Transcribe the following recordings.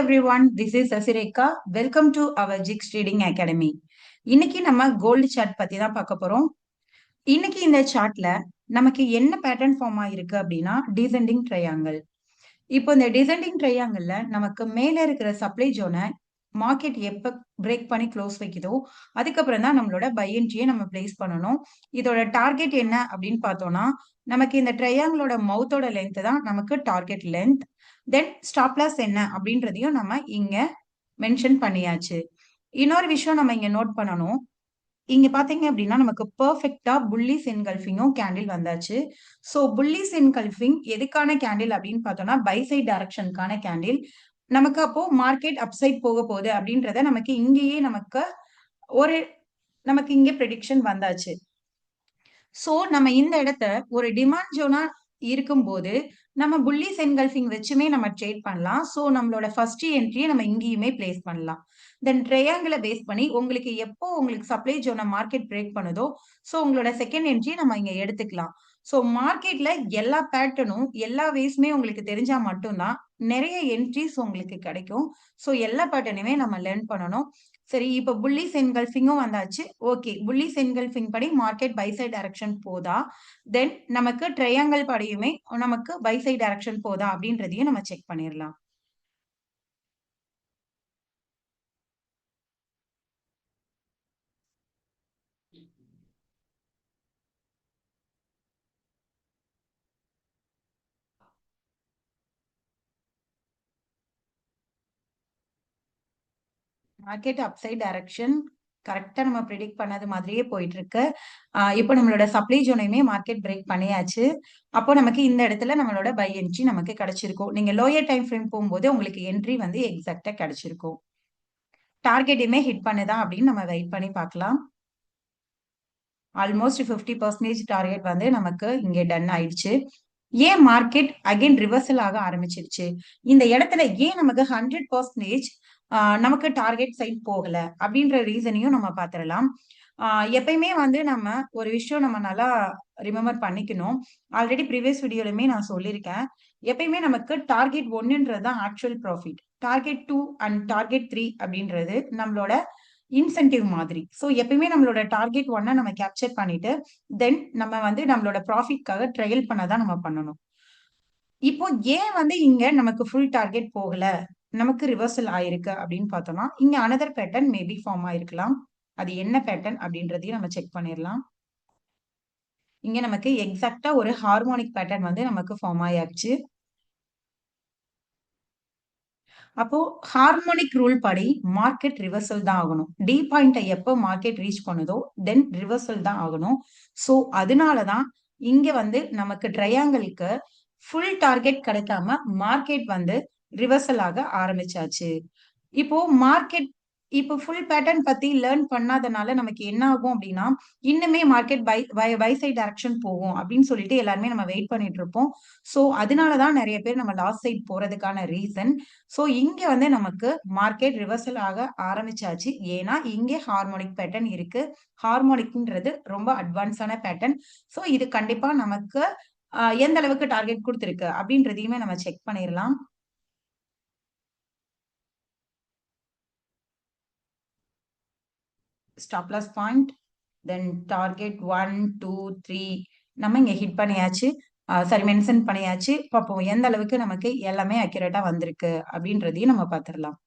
everyone, this is Asireka. Welcome to our Jigs Trading Academy. இன்னைக்கு நம்ம gold chart பத்தி தான் பார்க்க போறோம். இன்னைக்கு இந்த சார்ட்ல நமக்கு என்ன பேட்டர்ன் ஃபார்ம் ஆயிருக்கு அப்படின்னா டிசெண்டிங் ட்ரையாங்கிள். இப்போ இந்த டிசெண்டிங் ட்ரையாங்கிள்ல நமக்கு மேல இருக்கிற சப்ளை ஜோனை மார்க்கெட் எப்ப பிரேக் பண்ணி க்ளோஸ் வைக்குதோ அதுக்கப்புறம் தான் நம்மளோட பை என்ட்ரியை நம்ம பிளேஸ் பண்ணணும். இதோட டார்கெட் என்ன அப்படின்னு பார்த்தோம்னா நமக்கு இந்த ட்ரையாங்கிளோட மவுத்தோட லென்த் தான் நமக்கு டார்கெட் லென்த். தென் ஸ்டாப் லாஸ் என்ன அப்படின்றதையும் நம்ம இங்க மென்ஷன் பண்ணியாச்சு. இன்னொரு விஷயம் நம்ம இங்க நோட் பண்ணணும். இங்க பாத்தீங்க அப்படின்னா நமக்கு பெர்ஃபெக்டா புல்லிஸ் என்கல்ஃபிங்கும் கேண்டில் வந்தாச்சு. சோ புல்லிஸ் என்கல்ஃபிங் எதுக்கான கேண்டில் அப்படின்னு பார்த்தோம்னா பை சைட் டைரக்ஷனுக்கான கேண்டில். நமக்கு அப்போ மார்க்கெட் அப்சைட் போக போகுது அப்படின்றத நமக்கு இங்கேயே நமக்கு இங்க ப்ரெடிக்ஷன் வந்தாச்சு. சோ நம்ம இந்த இடத்த ஒரு டிமாண்ட் ஜோனா இருக்கும்போது நம்ம புல்லிஸ் என்கல்ஃபிங் வச்சுமே நம்ம ட்ரேட் பண்ணலாம். சோ நம்மளோட ஃபர்ஸ்ட் என்ட்ரியை நம்ம இங்கேயுமே பிளேஸ் பண்ணலாம். தென் ட்ரையாங்கிளை பேஸ் பண்ணி உங்களுக்கு எப்போ உங்களுக்கு சப்ளை ஜோனை மார்க்கெட் பிரேக் பண்ணுதோ சோ உங்களோட செகண்ட் என்ட்ரி நம்ம இங்க எடுத்துக்கலாம். சோ மார்க்கெட்ல எல்லா பேட்டர்னும் எல்லா வேஸுமே உங்களுக்கு தெரிஞ்சா மட்டும்தான் நிறைய என்ட்ரிஸ் உங்களுக்கு கிடைக்கும். சோ எல்லா பேட்டர்னுமே நம்ம லேர்ன் பண்ணணும். சரி, இப்ப புல்லிஸ் என்கல்ஃபிங்கும் வந்தாச்சு. ஓகே, புல்லிஸ் என்கல்ஃபிங் படி மார்க்கெட் பை சைட் டைரக்ஷன் போதா, தென் நமக்கு ட்ரையாங்கிள் படியுமே நமக்கு பை சைட் டைரக்ஷன் போதா அப்படின்றதையும் நம்ம செக் பண்ணிடலாம். மார்க்கெட் அப்சைட் டைரக்ஷன் கரெக்டா நம்ம ப்ரிடிக்ட் பண்ணது மாதிரியே போயிட்டு இருக்கு. இப்போ நம்மளோட சப்ளை ஜோனையுமே மார்க்கெட் பிரேக் பண்ணியாச்சு. அப்போ நமக்கு இந்த இடத்துல நம்மளோட பை என்ட்ரி நமக்கு கிடைச்சிருக்கும். நீங்க லோயர் டைம் ஃப்ரேம் போகும்போது உங்களுக்கு என்ட்ரி வந்து எக்ஸாக்டா கிடைச்சிருக்கும். டார்கெட்டுமே ஹிட் பண்ணுதா அப்படின்னு நம்ம வெயிட் பண்ணி பார்க்கலாம். ஆல்மோஸ்ட் 50% டார்கெட் வந்து நமக்கு இங்க டன் ஆயிடுச்சு. ஏன் மார்க்கெட் அகைன் ரிவர்சல் ஆக ஆரம்பிச்சிருச்சு? இந்த இடத்துல ஏன் நமக்கு 100% நமக்கு டார்கெட் சைட் போகல அப்படின்ற ரீசனையும் நம்ம பாத்திரலாம். எப்பயுமே வந்து நம்ம ஒரு விஷயம் நம்ம நல்லா ரிமெம்பர் பண்ணிக்கணும். ஆல்ரெடி ப்ரீவியஸ் வீடியோலுமே நான் சொல்லியிருக்கேன். எப்பயுமே நமக்கு டார்கெட் 1ன்றது தான் actual profit. Target 2 and target 3 அப்படின்றது நம்மளோட இன்சென்டிவ் மாதிரி. சோ எப்பயுமே நம்மளோட டார்கெட் 1 நம்ம கேப்சர் பண்ணிட்டு தென் நம்ம வந்து நம்மளோட ப்ராஃபிட்காக ட்ரையல் பண்ணதான் நம்ம பண்ணணும். இப்போ ஏன் வந்து இங்க நமக்கு ஃபுல் டார்கெட் போகல, நமக்கு ரிவர்சல் ஆயிருக்கு அப்படின்னு பார்த்தோம்னா இங்க அனதர் பேட்டர்ன் மேபி ஃபார்ம் ஆயிருக்கலாம். அது என்ன பேட்டர்ன் அப்படின்றதையும் நம்ம செக் பண்ணிடலாம். இங்க நமக்கு எக்ஸாக்டா ஒரு ஹார்மோனிக் பேட்டர்ன் வந்து நமக்கு ஃபார்ம் ஆயாச்சு. அப்போ ஹார்மோனிக் ரூல் படி மார்க்கெட் ரிவர்சல் தான் ஆகணும். டி பாயிண்ட்டை எப்போ மார்க்கெட் ரீச் பண்ணுதோ தென் ரிவர்சல் தான் ஆகணும். சோ அதனாலதான் இங்க வந்து நமக்கு ட்ரையாங்கிளுக்கு ஃபுல் டார்கெட் கிடைக்காம மார்க்கெட் வந்து ரிவர்சல் ஆக ஆரம்பிச்சாச்சு. இப்போ மார்க்கெட் இப்போ ஃபுல் பேட்டர்ன் பத்தி லேர்ன் பண்ணாதனால நமக்கு என்ன ஆகும் அப்படின்னா இன்னுமே மார்க்கெட் பை சைட் டைரக்ஷன் போகும் அப்படின்னு சொல்லிட்டு எல்லாருமே நம்ம வெயிட் பண்ணிட்டு இருப்போம். சோ அதனாலதான் நிறைய பேர் நம்ம லாஸ்ட் சைட் போறதுக்கான ரீசன். சோ இங்க வந்து நமக்கு மார்க்கெட் ரிவர்சல் ஆக ஆரம்பிச்சாச்சு. ஏன்னா இங்கே ஹார்மோனிக் பேட்டர்ன் இருக்கு. ஹார்மோனிக்ன்றது ரொம்ப அட்வான்ஸான பேட்டர்ன். சோ இது கண்டிப்பா நமக்கு எந்த அளவுக்கு டார்கெட் கொடுத்திருக்கு அப்படின்றதையுமே நம்ம செக் பண்ணிடலாம். Stop loss point then target 1 2 3 நம்ம இங்க ஹிட் பண்ணியாச்சு. சாரி, மென்ஷன் பண்ணியாச்சு. பார்ப்போம் எந்த அளவுக்கு நமக்கு எல்லாமே அக்யூரேட்டா வந்திருக்கு அப்படின்றதையும் நம்ம பார்த்துடலாம்.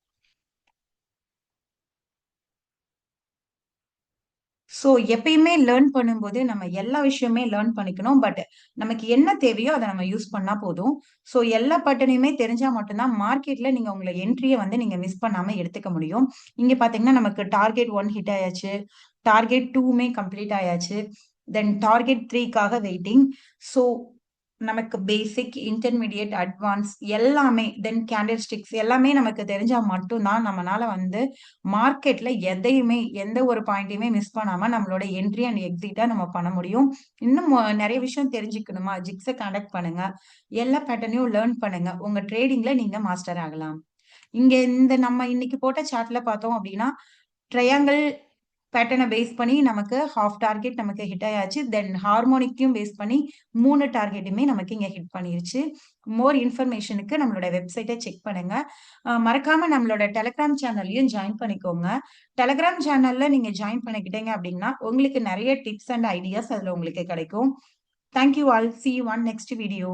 சோ எப்பயுமே லேர்ன் பண்ணும்போது நம்ம எல்லா விஷயமே லேர்ன் பண்ணிக்கணும். பட் நமக்கு என்ன தேவையோ அதை நம்ம யூஸ் பண்ணா போதும். சோ எல்லா பட்டனையுமே தெரிஞ்சா மட்டும்தான் மார்க்கெட்ல நீங்க உங்களை என்ட்ரியை வந்து நீங்க மிஸ் பண்ணாம எடுத்துக்க முடியும். இங்க பாத்தீங்கன்னா நமக்கு டார்கெட் 1 ஹிட் ஆயாச்சு, டார்கெட் 2மே கம்ப்ளீட் ஆயாச்சு, தென் டார்கெட் 3க்காக வெயிட்டிங். சோ நமக்கு பேசிக், இன்டர்மீடியட், அட்வான்ஸ் எல்லாமே தென் கேண்டில் ஸ்டிக்ஸ் எல்லாமே நமக்கு தெரிஞ்சா மட்டும்தான் நம்மளால வந்து மார்க்கெட்ல எதையுமே எந்த ஒரு பாயிண்டையுமே மிஸ் பண்ணாம நம்மளோட என்ட்ரி அண்ட் எக்ஸிட்டா நம்ம பண்ண முடியும். இன்னும் நிறைய விஷயம் தெரிஞ்சுக்கணுமா, ஜிக்ஸை கண்டக்ட் பண்ணுங்க, எல்லா பேட்டர்னையும் லேர்ன் பண்ணுங்க, உங்க ட்ரேடிங்ல நீங்க மாஸ்டர் ஆகலாம். இங்க இந்த நம்ம இன்னைக்கு போட்ட சார்ட்ல பார்த்தோம் அப்படின்னா ட்ரையாங்கிள் பேட்டர்னை பேஸ் பண்ணி நமக்கு ஹாஃப் டார்கெட் நமக்கு ஹிட் ஆயாச்சு. தென் ஹார்மோனிக்கையும் பேஸ் பண்ணி 3 டார்கெட்டுமே நமக்கு இங்க ஹிட் பண்ணிருச்சு. மோர் இன்ஃபர்மேஷனுக்கு நம்மளோட வெப்சைட்டை செக் பண்ணுங்க. மறக்காம நம்மளோட டெலிகிராம் சேனல்லையும் ஜாயின் பண்ணிக்கோங்க. டெலிகிராம் சேனல்ல நீங்க ஜாயின் பண்ணிக்கிட்டீங்க அப்படின்னா உங்களுக்கு நிறைய டிப்ஸ் அண்ட் ஐடியாஸ் அதுல உங்களுக்கு கிடைக்கும். Thank you all. See you on next video.